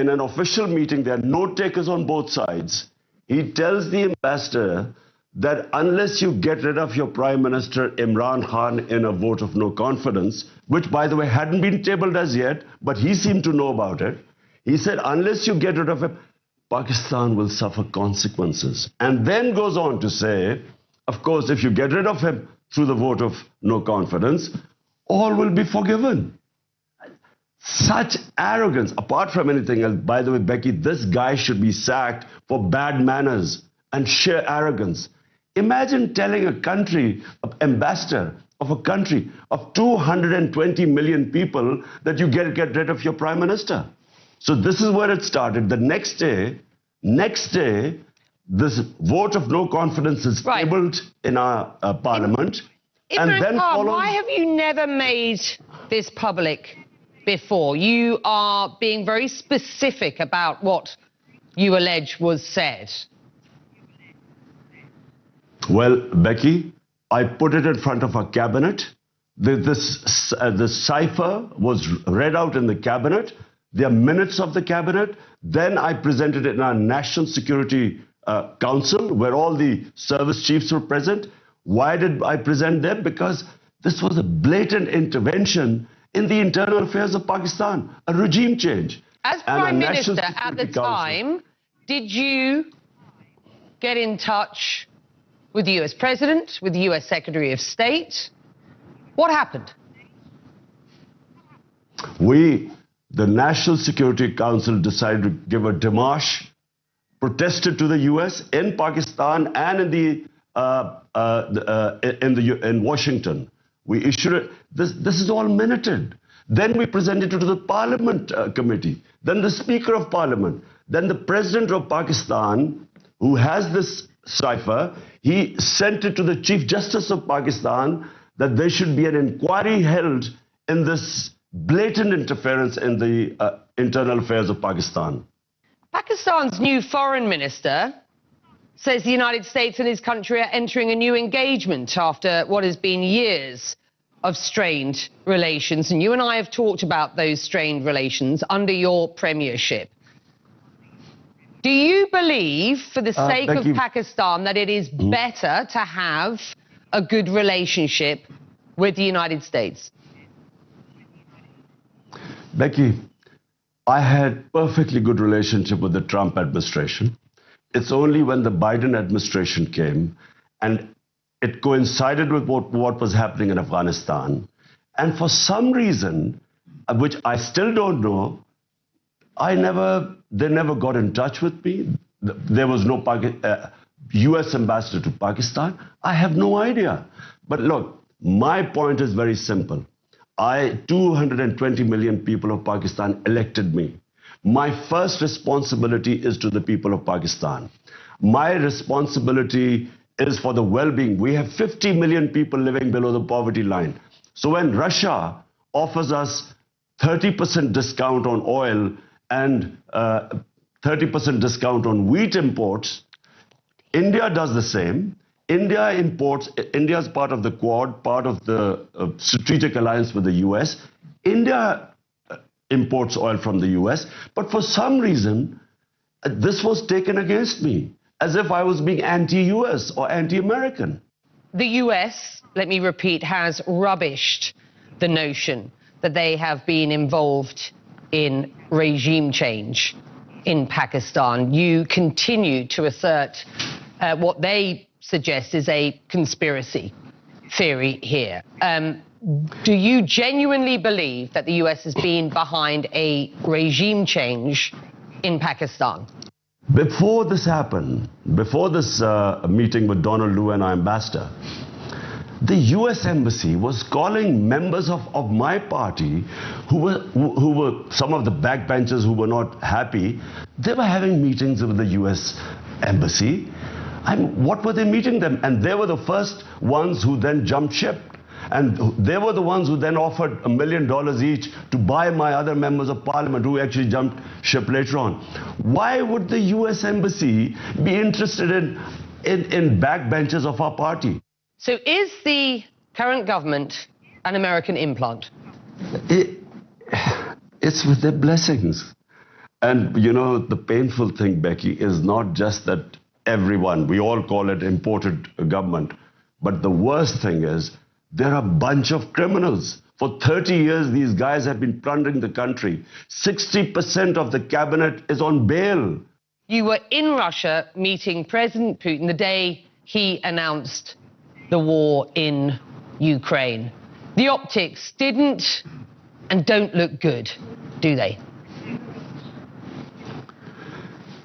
in an official meeting, there are note takers on both sides. He tells the ambassador that unless you get rid of your Prime Minister Cmran Khan in a vote of no confidence, which by the way hadn't been tabled as yet, but he seemed to know about it, he said unless you get rid of him, Pakistan will suffer consequences. And then goes on to say, of course, if you get rid of him through the vote of no confidence, all will be forgiven. Such arrogance, apart from anything else. By the way, Becky, this guy should be sacked for bad manners and sheer arrogance. Imagine telling a country, an ambassador of a country of 220 million people that you get rid of your prime minister. So this is where it started. The next day, this vote of no confidence is tabled in our parliament. And then why have you never made this public before? You are being very specific about what you allege was said. Well, Becky, I put it in front of our cabinet. The cipher was read out in the cabinet. There are minutes of the cabinet. Then I presented it in our National Security Council, where all the service chiefs were present. Why did I present them? Because this was a blatant intervention in the internal affairs of Pakistan, a regime change. As Prime Minister at the time, did you get in touch with the US President, with the US Secretary of State? What happened? The National Security Council decided to give a démarche, protested to the US in Pakistan and in Washington. We issued it. This is all minuted. Then we presented it to the Parliament Committee, then the Speaker of Parliament, then the President of Pakistan, who has this cipher, he sent it to the Chief Justice of Pakistan that there should be an inquiry held in this blatant interference in the internal affairs of Pakistan. Pakistan's new foreign minister says the United States and his country are entering a new engagement after what has been years of strained relations. And you and I have talked about those strained relations under your premiership. Do you believe, for the sake of Pakistan, that it is better to have a good relationship with the United States? Becky, I had perfectly good relationship with the Trump administration. It's only when the Biden administration came and it coincided with what was happening in Afghanistan. And for some reason, which I still don't know, they never got in touch with me. There was no US ambassador to Pakistan. I have no idea. But look, my point is very simple. 220 million people of Pakistan elected me. My first responsibility is to the people of Pakistan. My responsibility is for the well-being. We have 50 million people living below the poverty line. So when Russia offers us 30% discount on oil and 30% discount on wheat imports, India does the same. India is part of the Quad, part of the strategic alliance with the US. India imports oil from the US, but for some reason, this was taken against me, as if I was being anti-US or anti-American. The US, let me repeat, has rubbished the notion that they have been involved in regime change in Pakistan. You continue to assert what they suggest is a conspiracy theory here. Do you genuinely believe that the US has been behind a regime change in Pakistan? Before this happened, before this meeting with Donald Lu and our ambassador, the US embassy was calling members of my party who were some of the backbenchers who were not happy. They were having meetings with the US embassy. What were they meeting them? And they were the first ones who then jumped ship. And they were the ones who then offered $1 million each to buy my other members of parliament who actually jumped ship later on. Why would the US embassy be interested in backbenchers of our party? So is the current government an American implant? It's with their blessings. And you know, the painful thing, Becky, is not just that everyone, we all call it imported government, but the worst thing is there are a bunch of criminals. For 30 years, these guys have been plundering the country. 60% of the cabinet is on bail. You were in Russia meeting President Putin the day he announced the war in Ukraine. The optics didn't and don't look good, do they?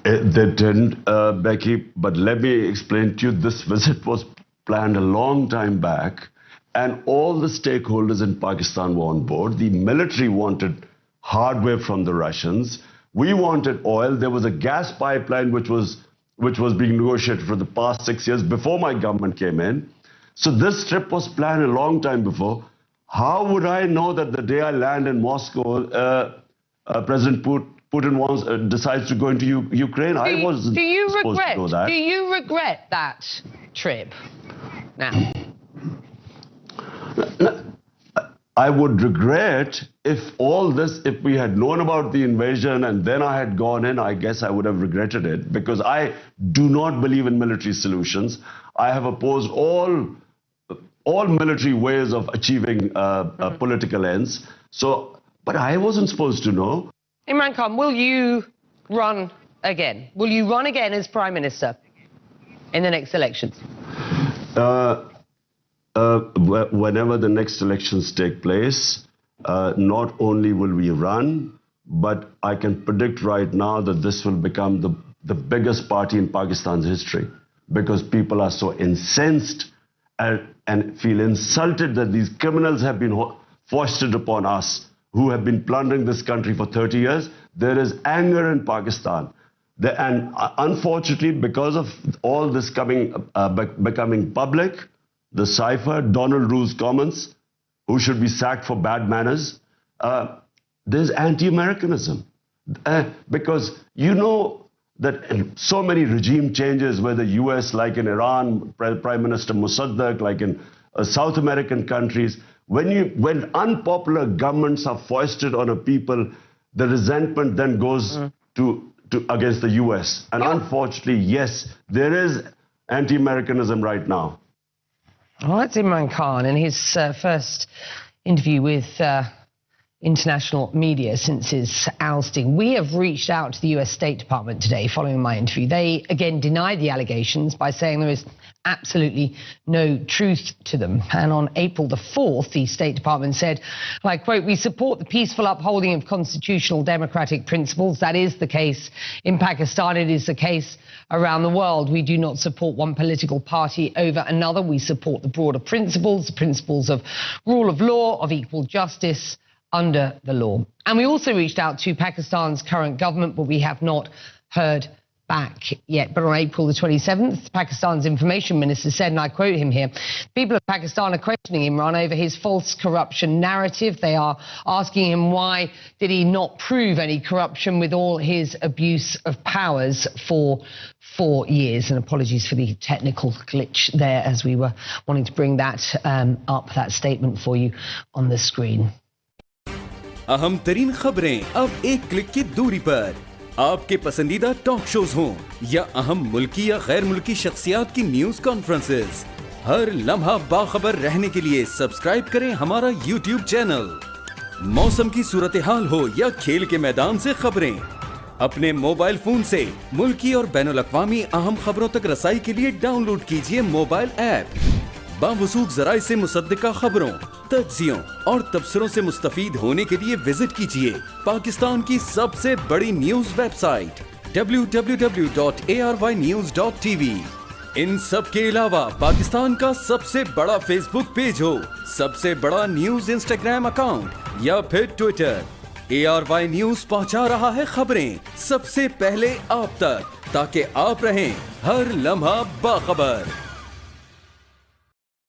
They didn't, Becky, but let me explain to you, this visit was planned a long time back, and all the stakeholders in Pakistan were on board. The military wanted hardware from the Russians. We wanted oil. There was a gas pipeline which was being negotiated for the past 6 years before my government came in. So this trip was planned a long time before. How would I know that the day I land in Moscow, President Putin decides to go into Ukraine? I wasn't supposed to know that. Do you regret that trip now? I would regret if we had known about the invasion and then I had gone in, I guess I would have regretted it, because I do not believe in military solutions. I have opposed all military ways of achieving political ends. So, but I wasn't supposed to know. Cmran Khan, will you run again? Will you run again as Prime Minister in the next elections? Whenever the next elections take place, not only will we run, but I can predict right now that this will become the biggest party in Pakistan's history, because people are so incensed and feel insulted that these criminals have been foisted upon us, who have been plundering this country for 30 years. There is anger in Pakistan. And unfortunately, because of all this becoming public, the cipher, Donald Rue's comments, who should be sacked for bad manners, there's anti-Americanism. Because you know that so many regime changes, whether US, like in Iran, Prime Minister Mossadegh, like in South American countries, when unpopular governments are foisted on a people, the resentment then goes to against the US. And unfortunately, yes, there is anti-Americanism right now. Well, that's Cmran Khan in his first interview with international media since his ousting. We have reached out to the US State Department today following my interview. They again denied the allegations by saying there is absolutely no truth to them. And on April the 4th, the State Department said, and I quote, "We support the peaceful upholding of constitutional democratic principles. That is the case in Pakistan. It is the case around the world. We do not support one political party over another. We support the broader principles, the principles of rule of law, of equal justice under the law." And we also reached out to Pakistan's current government, but we have not heard back yet. But on April the 27th, Pakistan's information minister said, and I quote him here, "People of Pakistan are questioning Imran over his false corruption narrative. They are asking him why did he not prove any corruption with all his abuse of powers for 4 years." And apologies for the technical glitch there as we were wanting to bring that up, that statement for you on the screen. अहम तरीन खबरें अब एक click की दूरी पर। आपके पसंदीदा टॉक शोज हों या अहम मुल्की या गैर मुल्की शख्सियात की न्यूज कॉन्फ्रेंसेस, हर लम्हा बाखबर रहने के लिए सब्सक्राइब करें हमारा YouTube चैनल। मौसम की सूरत हाल हो या खेल के मैदान से खबरें, अपने मोबाइल फोन से मुल्की और बैनुल-अक़वामी अहम खबरों तक रसाई के लिए डाउनलोड कीजिए मोबाइल ऐप। बावसूख ज़राए से मुसद्दिका खबरों, तज्ज़ियों और तबसरों से मुस्तफीद होने के लिए विजिट कीजिए पाकिस्तान की सबसे बड़ी न्यूज वेबसाइट www.arYnews.tv। इन सब के अलावा पाकिस्तान का सबसे बड़ा फेसबुक पेज हो, सबसे बड़ा न्यूज इंस्टाग्राम अकाउंट या फिर ट्विटर, ARY न्यूज पहुंचा रहा है खबरें सबसे पहले आप तक, ताकि आप रहें हर लम्हा बाखबर।